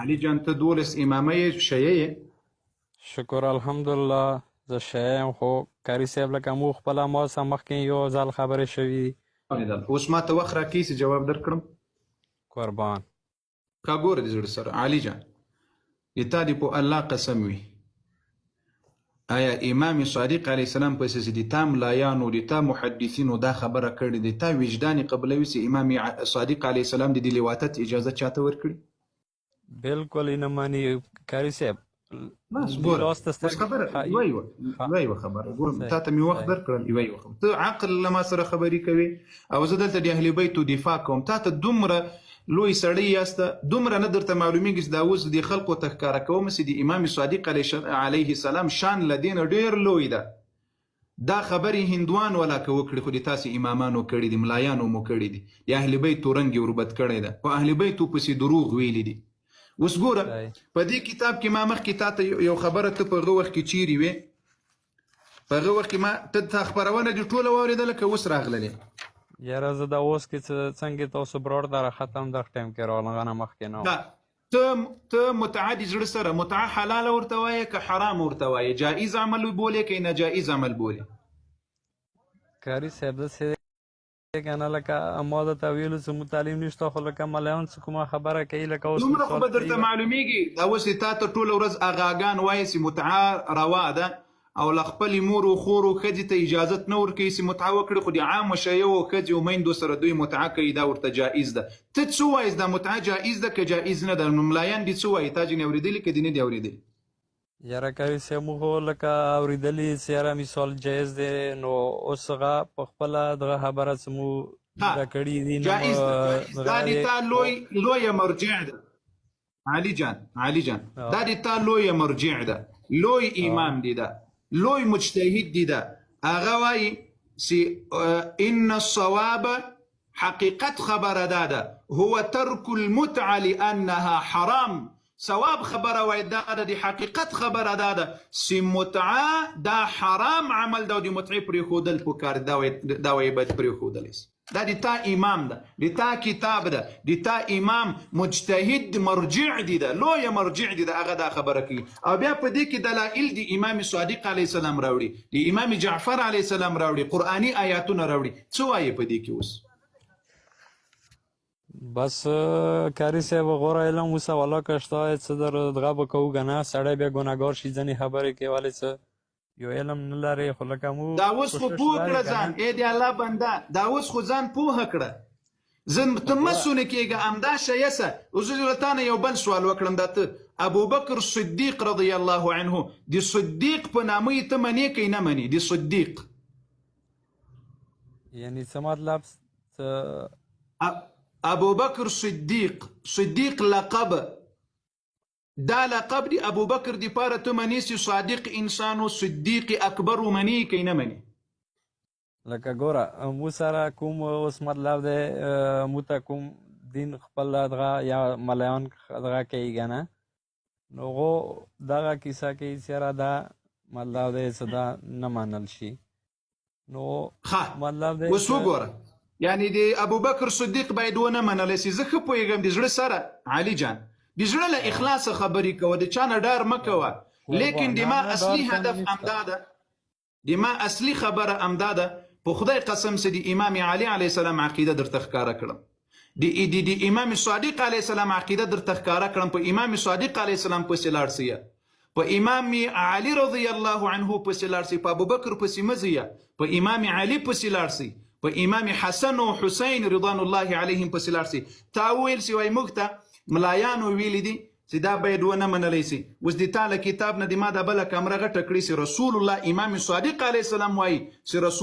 علي جان ته 12 امامه یې شیعه یې؟ شکر الحمدلله زه شیعه یم، خو کاري صاحب لکه مو خپله ما سره مخکې یو ځل خبرې شوي دي. اوریدل. اوس ما ته وخت راکړي چې جواب درکړم. قربان. کا ګوره دې زړه سره علي جان د تا دې په الله قسم وي، آیا امام صادق علیه السلام پسې چې د تا ملایانو د تا محدثینو دا خبره کړې د تا وجدان قبلوي چې امام صادق علیه السلام د دې لواطت اجازه چاته ورکړي؟ بالکل یې نه مني کاري صاحب. بس ګوره اوس خبره یوه خبره ګوره تا ته مې وخت درکړل، یوه خبره ته عقل له ما سره خبرې کوي او زه دلته د اهل بیتو دفاع کوم. تا ته دومره لوی سړی یاسته، دومره نه درته معلومیږي چې دا اوس د خلقو ته ښکاره کوم چې د امام صادق علیه السلام شان له دې نه ډېر لوی ده. دا خبرې هندوان ولا که وکړي خو د تاسې امامانو کړي دي، ملایانو مو کړي دي، د اهل بیتو رنګ یې وربد کړی ده، په اهل بیتو پسې دروغ ویلي دي. اوس ګوره په دې کتاب کې ما مخکې تا ته یو خبره ته په هغه وخت کې چیرې وې، په هغه وخت کې ما ته خپرونه دې ټوله واورېدله که اوس راغللې؟ یاره زه دا اوس کې څنګه تاسو برور دا ختم دغه ټایم کې راغله نه مخکې نه ته متعه د زړه سره متعه حلاله ورته وایې که حرام ورته وایې، جایز عمل بولې که ناجایز عمل بولې؟ کاري صاحب داسې کنه لکه ما درته ویلو چې مو تعلیم نشته، خو لکه ملایان څه کومه خبره کوي لکه اوس دومره خو به درته معلومیږي. دا اوس تا ته ټوله ورځ اغاګان وایي چې متعه روا ده او له خپلې مور و خور و ښځې ته اجازت نه ورکوي چې متعه وکړي، خو د عامو شیعو و ښځې و میندو سره دوی متعه کوي، دا ورته جایز ده. ته څه وایې دا متعه جایز ده که جایز نه ده؟ نو ملایان دې څه وایي؟ تا ځینې اورېدلي که دې نه دي اورېدلي؟ یاره کاري صاحب موږ خو لکه اورېدلي چې یاره مثال جایز دی، نو اوس هغه په خپله دغه خبره چې مو دا کړي دي جایز ده. دا د تا لویه مرجع ده علي جان دا د تا لویه مرجع ده، لوی امام دی ده، لوی مجتهد دی ده. هغه وایي چې ان الصواب حقیقت خبره ده هو ترک المتعه لانها حرام. صواب خبره وایي دا د حقیقت خبره ده چې متعه دا حرام عمل ده او د متعې پرېښودل پکار دا وایي باید پرېښودلی سي. دا د تا امام ده، د تا کتاب ده، د تا امام مجتهد مرجع دی ده، لویه مرجع دی ده، هغه دا خبره کوي. او بیا په دې کې دلایل د امام صادق علیه السلام راوړي، د امام جعفر علیه السلام راوړي، قرآني آیاتونه راوړي. څه وایي په دې کې اوس؟ بس کاري صاحب غوره علم اوسه والا کشته څه در دغه به کوو که نه سړی بیا ګناهګار شي ځینې خبرې کوي ولې څه یو علم نه لرې، خو لکه مو دا اوس خو پوه کړه ځان، ای د الله بنده دا اوس خو ځان پوهه کړه، ته مه سونه کېږه همدا شیه سه. اوس زه له تا نه یو بل سوال وکړم، دا ته ابوبکر صدیق رضی الله عنه د صدیق په نامه یې ته منې که نه منې؟ د صدیق یعنی څه مطلب؟ ابوبکر صدیق لقب، دا لقب دی ابوبکر دی پاره ته منی چې صادق انسان او صدیق اکبر منی که نه منی؟ لکه ګوره مو سره کوم اوس مطلب دی مو ته کوم دین خپل دغه یا ملایان دغه کوي که نه، نو هغو دغه کیسه کوي چې یاره دا مطلب دی چې دا نه منل شي. نو مطلب دی اوس وګوره یعنی د ابوبکر صدیق باید ونه منلی سي. زه ښه پوهېږم د زړه سره علي جان، د زړه له اخلاصه خبرې کوه، د چا نه ډار مه کوه، لیکن د ما اصلي هدف همدا ده، د ما اصلي خبره همدا ده. په خدای قسم چې د امام علي علیه السلام عقیده درته ښکاره کړم، د امام صادق علیه السلام عقیده درته ښکاره کړم، په امام صادق علیه السلام پسې لاړ سئ، په امام علي رضی الله عنه پسې لاړ سئ، په ابوبکر پسې مه ځئ، په امام علي پسې لاړ سئ، په امام حسن او حسین رضوان الله علیهم پسې لاړ سئ. تا وویل چې وایي موږ ته ملایانو ویلي دي چې دا باید ونه منلی سي. اوس د تا له کتاب نه د ما دا بله کمره غټه کړي چې رسول الله امام صادق علیه السلام وایي چې رسول